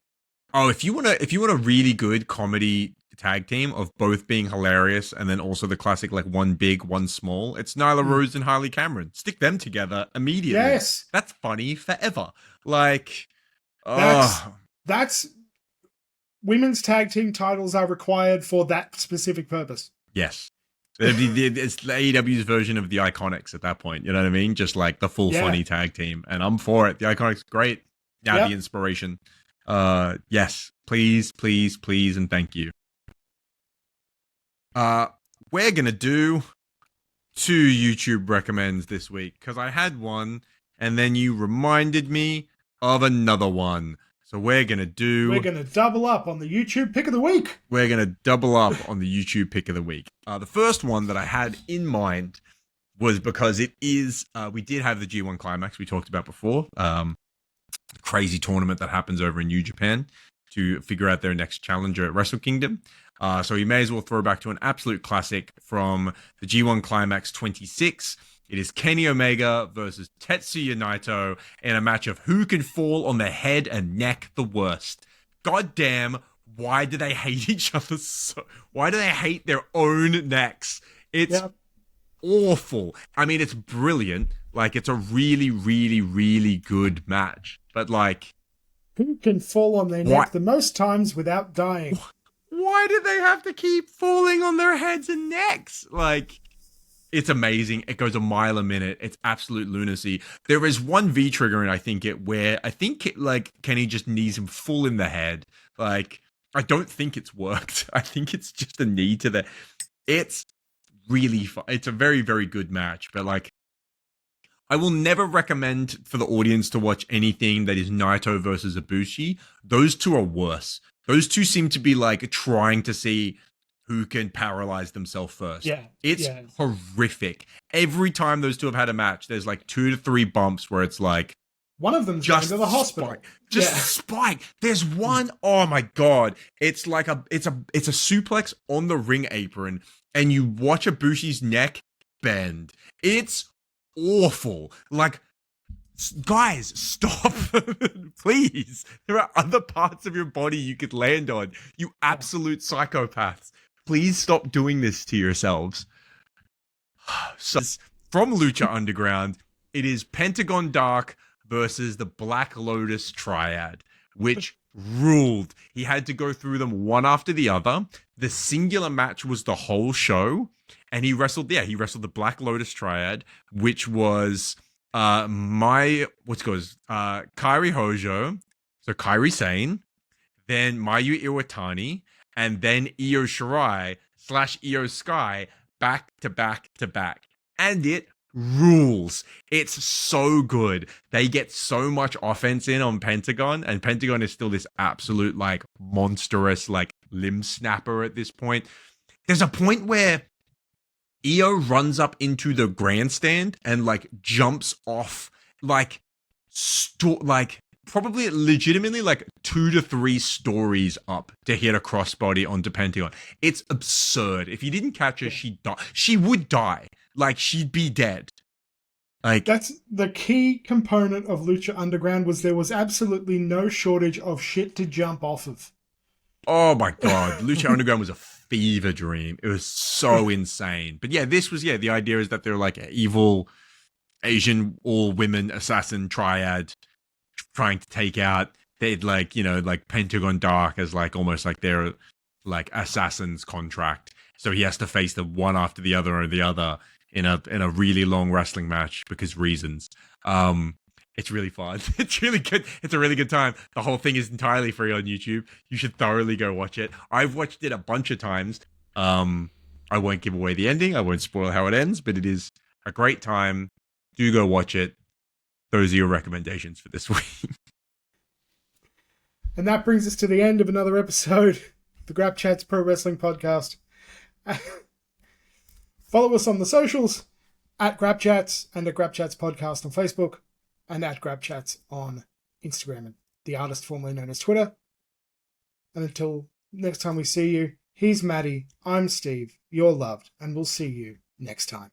if you want a really good comedy tag team of both being hilarious and then also the classic like one big, one small, it's Nyla Rose and Harley Cameron. Stick them together immediately. Yes, that's funny forever. Like, that's women's tag team titles are required for that specific purpose. Yes. It's the AEW's version of the Iconics at that point. You know what I mean? Just like the full funny tag team. And I'm for it. The Iconics, great. Now the inspiration. Yes. Please, please, please, and thank you. We're going to do 2 YouTube recommends this week because I had one and then you reminded me of another one. So we're going to double up on the YouTube pick of the week. We're going to double up on the YouTube pick of the week. The first one that I had in mind was because it is, we did have the G1 Climax we talked about before. Crazy tournament that happens over in New Japan to figure out their next challenger at Wrestle Kingdom. So you may as well throw back to an absolute classic from the G1 Climax 26. It is Kenny Omega versus Tetsuya Naito in a match of who can fall on their head and neck the worst. God damn, why do they hate each other so? Why do they hate their own necks? It's awful. I mean, it's brilliant. Like, it's a really, really, really good match. But, like... who can fall on their neck the most times without dying? Why do they have to keep falling on their heads and necks? Like... it's amazing. It goes a mile a minute. It's absolute lunacy. There is one V-trigger, and I think Kenny just knees him full in the head. Like, I don't think it's worked. I think it's just a knee to the... it's really fun. It's a very, very good match. But, like, I will never recommend for the audience to watch anything that is Naito versus Ibushi. Those two are worse. Those two seem to be, like, trying to see... who can paralyze themselves first. It's horrific. Every time those two have had a match, there's like 2 to 3 bumps where it's like... one of them's going to the hospital. Spike. There's one, oh my God. It's like it's a suplex on the ring apron, and you watch Ibushi's neck bend. It's awful. Like, guys, stop. Please. There are other parts of your body you could land on. You absolute psychopaths. Please stop doing this to yourselves. So, from Lucha Underground, it is Pentagon Dark versus the Black Lotus Triad, which ruled. He had to go through them one after the other. The singular match was the whole show, and he wrestled the Black Lotus Triad, which was Kairi Hojo, so Kairi Sane, then Mayu Iwatani, and then Io Shirai / Io Sky back to back to back. And it rules. It's so good. They get so much offense in on Pentagon, and Pentagon is still this absolute, like, monstrous, like, limb snapper at this point. There's a point where Io runs up into the grandstand and, like, jumps off, like, probably legitimately like 2 to 3 stories up to hit a crossbody onto Pentagon. It's absurd. If you didn't catch her, she would die. Like, she'd be dead. Like, that's the key component of Lucha Underground, was there was absolutely no shortage of shit to jump off of. Oh my God. Lucha Underground was a fever dream. It was so insane. But yeah, this was, the idea is that they're like an evil Asian all-women assassin triad trying to take out, they'd like, like Pentagon Dark as like almost like their like assassin's contract. So he has to face them one after the other in a really long wrestling match because reasons. It's really fun. It's really good. It's a really good time. The whole thing is entirely free on YouTube. You should thoroughly go watch it. I've watched it a bunch of times. I won't give away the ending. I won't spoil how it ends, but it is a great time. Do go watch it. Those are your recommendations for this week. And that brings us to the end of another episode of the Grapchats Pro Wrestling Podcast. Follow us on the socials at Grapchats and at Grapchats Podcast on Facebook and at Grapchats on Instagram and the artist formerly known as Twitter. And until next time we see you, he's Matty, I'm Steve, you're loved, and we'll see you next time.